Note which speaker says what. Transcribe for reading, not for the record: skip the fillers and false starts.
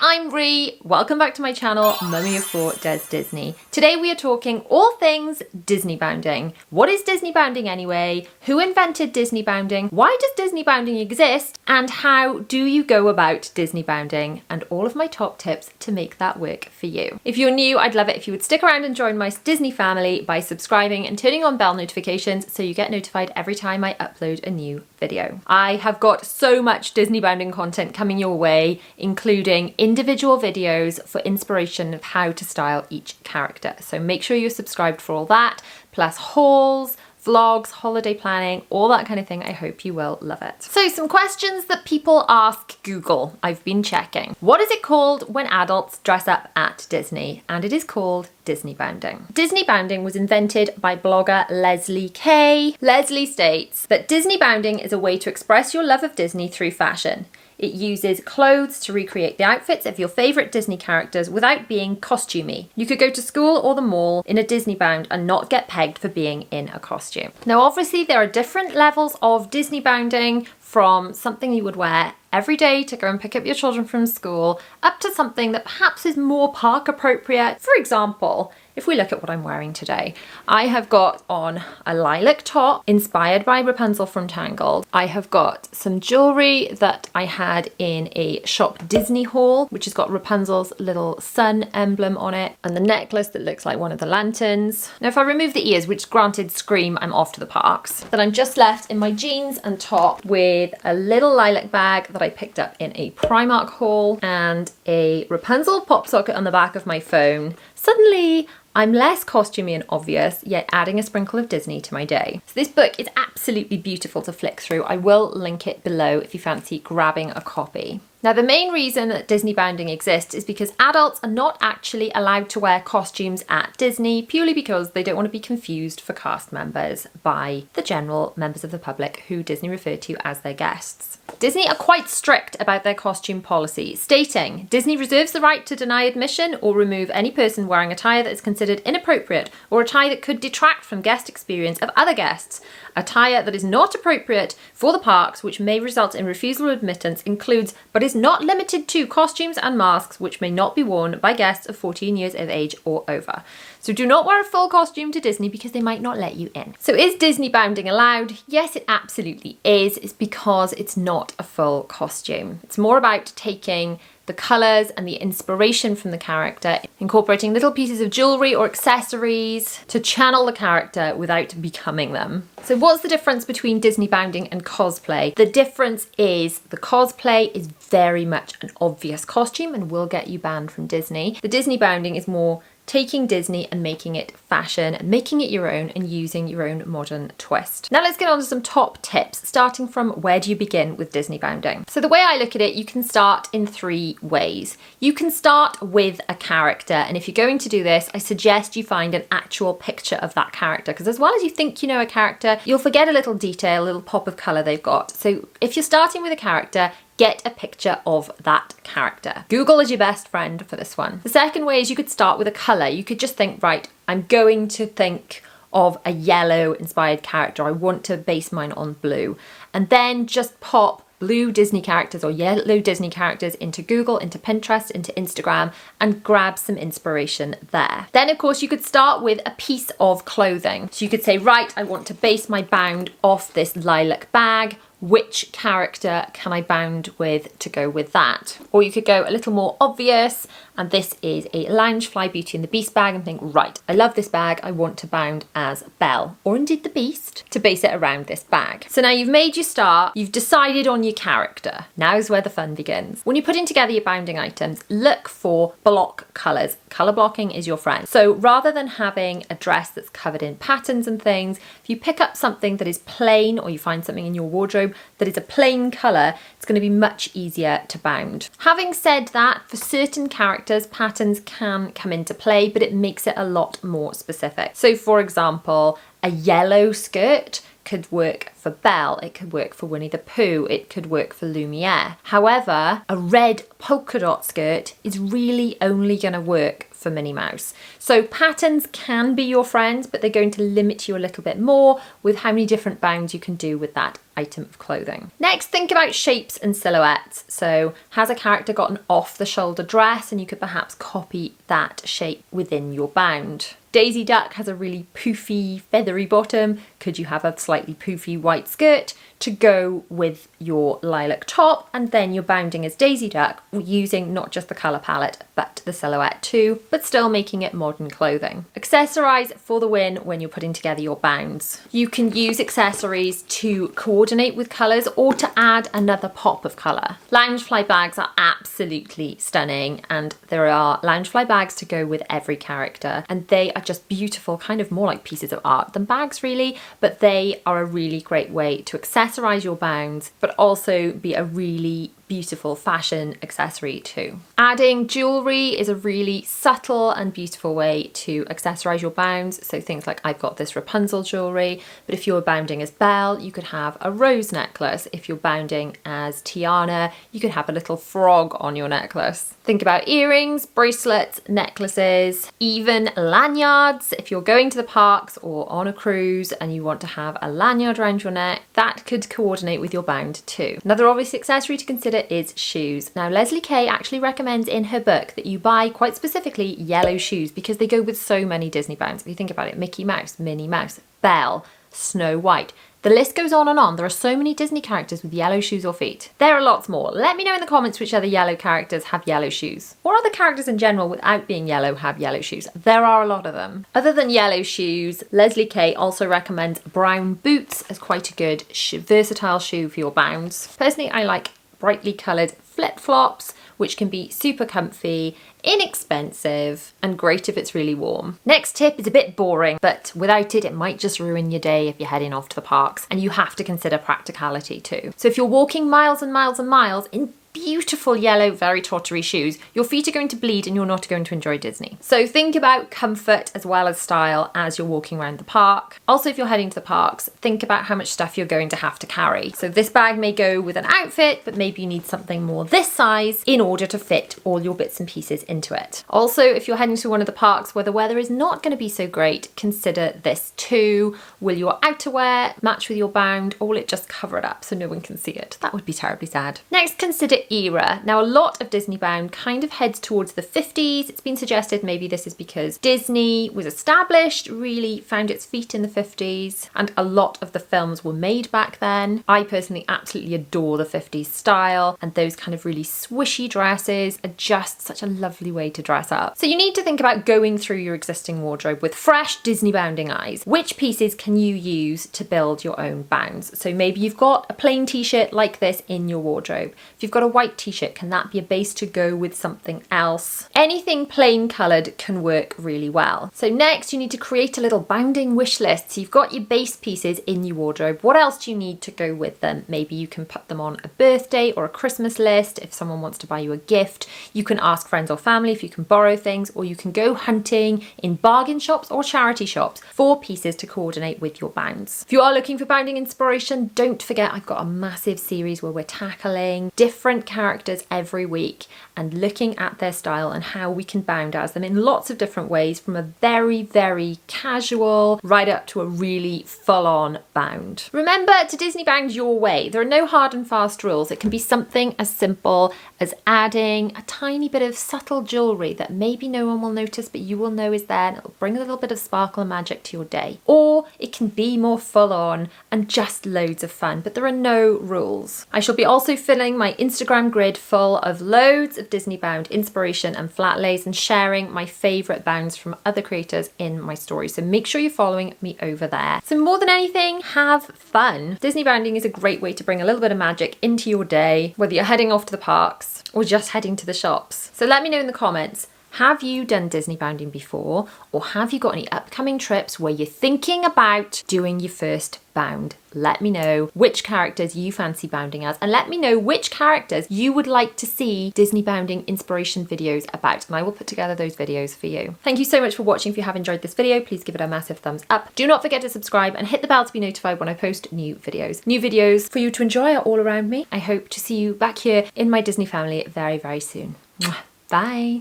Speaker 1: I'm Ree. Welcome back to my channel, Mummy of Four Does Disney. Today we are talking all things Disneybounding. What is Disneybounding anyway? Who invented Disneybounding? Why does Disneybounding exist? And how do you go about Disneybounding? And all of my top tips to make that work for you. If you're new, I'd love it if you would stick around and join my Disney family by subscribing and turning on bell notifications so you get notified every time I upload a new video. I have got so much Disneybounding content coming your way, including individual videos for inspiration of how to style each character. So make sure you're subscribed for all that, plus hauls, vlogs, holiday planning, all that kind of thing. I hope you will love it. So some questions that people ask Google. I've been checking. What is it called when adults dress up at Disney? And it is called Disneybounding. Disneybounding was invented by blogger Leslie Kay. Leslie states that Disneybounding is a way to express your love of Disney through fashion. It uses clothes to recreate the outfits of your favourite Disney characters without being costumey. You could go to school or the mall in a Disneybound and not get pegged for being in a costume. Now obviously there are different levels of Disneybounding, from something you would wear every day to go and pick up your children from school, up to something that perhaps is more park appropriate. For example, if we look at what I'm wearing today, I have got on a lilac top inspired by Rapunzel from Tangled. I have got some jewellery that I had in a Shop Disney haul, which has got Rapunzel's little sun emblem on it, and the necklace that looks like one of the lanterns. Now if I remove the ears, which granted scream I'm off to the parks, then I'm just left in my jeans and top with a little lilac bag that I picked up in a Primark haul and a Rapunzel pop socket on the back of my phone. Suddenly I'm less costumey and obvious, yet adding a sprinkle of Disney to my day. So this book is absolutely beautiful to flick through. I will link it below if you fancy grabbing a copy. Now the main reason that Disneybounding exists is because adults are not actually allowed to wear costumes at Disney, purely because they don't want to be confused for cast members by the general members of the public who Disney refer to as their guests. Disney are quite strict about their costume policy, stating, Disney reserves the right to deny admission or remove any person wearing attire that is considered inappropriate or attire that could detract from guest experience of other guests. Attire that is not appropriate for the parks, which may result in refusal of admittance, includes, but is not limited to, costumes and masks which may not be worn by guests of 14 years of age or over. So do not wear a full costume to Disney because they might not let you in. So is Disneybounding allowed? Yes, it absolutely is. It's because it's not a full costume. It's more about taking the colours and the inspiration from the character, incorporating little pieces of jewellery or accessories to channel the character without becoming them. So what's the difference between Disneybounding and cosplay? The difference is the cosplay is very much an obvious costume and will get you banned from Disney. The Disneybounding is more taking Disney and making it fashion and making it your own and using your own modern twist. Now let's get on to some top tips, starting from where do you begin with Disneybounding. So the way I look at it, you can start in three ways. You can start with a character, and if you're going to do this, I suggest you find an actual picture of that character, because as well as you think you know a character, you'll forget a little detail, a little pop of colour they've got. So if you're starting with a character, get a picture of that character. Google is your best friend for this one. The second way is you could start with a colour. You could just think, right, I'm going to think of a yellow inspired character. I want to base mine on blue. And then just pop blue Disney characters or yellow Disney characters into Google, into Pinterest, into Instagram, and grab some inspiration there. Then of course you could start with a piece of clothing. So you could say, right, I want to base my bound off this lilac bag. Which character can I bound with to go with that? Or you could go a little more obvious, and this is a Loungefly Beauty and the Beast bag, and think, right, I love this bag, I want to bound as Belle, or indeed the Beast, to base it around this bag. So now you've made your start, you've decided on your character. Now's where the fun begins. When you're putting together your bounding items, look for block colours. Colour blocking is your friend. So rather than having a dress that's covered in patterns and things, if you pick up something that is plain, or you find something in your wardrobe that is a plain colour, it's going to be much easier to bound. Having said that, for certain characters, patterns can come into play, but it makes it a lot more specific. So for example, a yellow skirt could work for Belle, it could work for Winnie the Pooh, it could work for Lumiere. However, a red polka dot skirt is really only going to work for Minnie Mouse. So patterns can be your friends, but they're going to limit you a little bit more with how many different bounds you can do with that item of clothing. Next, think about shapes and silhouettes. So has a character got an off-the-shoulder dress, and you could perhaps copy that shape within your bound. Daisy Duck has a really poofy, feathery bottom. Could you have a slightly poofy white skirt to go with your lilac top, and then you're bounding as Daisy Duck using not just the colour palette but the silhouette too, but still making it modern clothing. Accessorize for the win when you're putting together your bounds. You can use accessories to coordinate with colours or to add another pop of colour. Loungefly bags are absolutely stunning, and there are Loungefly bags to go with every character, and they are just beautiful, kind of more like pieces of art than bags really, but they are a really great way to accessorize your bounds, but also be a really beautiful fashion accessory too. Adding jewellery is a really subtle and beautiful way to accessorize your bounds. So things like, I've got this Rapunzel jewellery, but if you're bounding as Belle, you could have a rose necklace. If you're bounding as Tiana, you could have a little frog on your necklace. Think about earrings, bracelets, necklaces, even lanyards. If you're going to the parks or on a cruise and you want to have a lanyard around your neck, that could coordinate with your bound too. Another obvious accessory to consider is shoes. Now, Leslie Kay actually recommends in her book that you buy quite specifically yellow shoes because they go with so many Disney bounds. If you think about it, Mickey Mouse, Minnie Mouse, Belle, Snow White. The list goes on and on. There are so many Disney characters with yellow shoes or feet. There are lots more. Let me know in the comments which other yellow characters have yellow shoes. Or other characters in general without being yellow have yellow shoes. There are a lot of them. Other than yellow shoes, Leslie Kay also recommends brown boots as quite a good versatile shoe for your bounds. Personally, I like brightly coloured flip-flops, which can be super comfy, inexpensive, and great if it's really warm. Next tip is a bit boring, but without it, it might just ruin your day if you're heading off to the parks, and you have to consider practicality too. So if you're walking miles and miles and miles in beautiful yellow, very tottery shoes, your feet are going to bleed and you're not going to enjoy Disney. So think about comfort as well as style as you're walking around the park. Also, if you're heading to the parks, think about how much stuff you're going to have to carry. So this bag may go with an outfit, but maybe you need something more this size in order to fit all your bits and pieces into it. Also, if you're heading to one of the parks where the weather is not going to be so great, consider this too. Will your outerwear match with your bound, or will it just cover it up so no one can see it? That would be terribly sad. Next, consider era. Now, a lot of Disneybound kind of heads towards the 50s. It's been suggested maybe this is because Disney was established, really found its feet in the 50s, and a lot of the films were made back then. I personally absolutely adore the 50s style, and those kind of really swishy dresses are just such a lovely way to dress up. So you need to think about going through your existing wardrobe with fresh Disneybounding eyes. Which pieces can you use to build your own bounds? So maybe you've got a plain t-shirt like this in your wardrobe. If you've got a white t-shirt, can that be a base to go with something else? Anything plain coloured can work really well. So next, you need to create a little bounding wish list. So you've got your base pieces in your wardrobe. What else do you need to go with them? Maybe you can put them on a birthday or a Christmas list. If someone wants to buy you a gift, you can ask friends or family if you can borrow things, or you can go hunting in bargain shops or charity shops for pieces to coordinate with your bounds. If you are looking for bounding inspiration, don't forget I've got a massive series where we're tackling different characters every week and looking at their style and how we can bound as them in lots of different ways, from a very, very casual right up to a really full-on bound. Remember to Disneybound your way. There are no hard and fast rules. It can be something as simple as adding a tiny bit of subtle jewellery that maybe no one will notice but you will know is there, and it'll bring a little bit of sparkle and magic to your day. Or it can be more full-on and just loads of fun, but there are no rules. I shall be also filling my Instagram grid full of loads of Disneybound inspiration and flat lays, and sharing my favourite bounds from other creators in my stories. So make sure you're following me over there. So more than anything, have fun. Disneybounding is a great way to bring a little bit of magic into your day, whether you're heading off to the parks or just heading to the shops. So let me know in the comments, have you done Disneybounding before, or have you got any upcoming trips where you're thinking about doing your first bound? Let me know which characters you fancy bounding as, and let me know which characters you would like to see Disneybounding inspiration videos about, and I will put together those videos for you. Thank you so much for watching. If you have enjoyed this video, please give it a massive thumbs up. Do not forget to subscribe and hit the bell to be notified when I post new videos. New videos for you to enjoy are all around me. I hope to see you back here in my Disney family very, very soon. Mwah. Bye.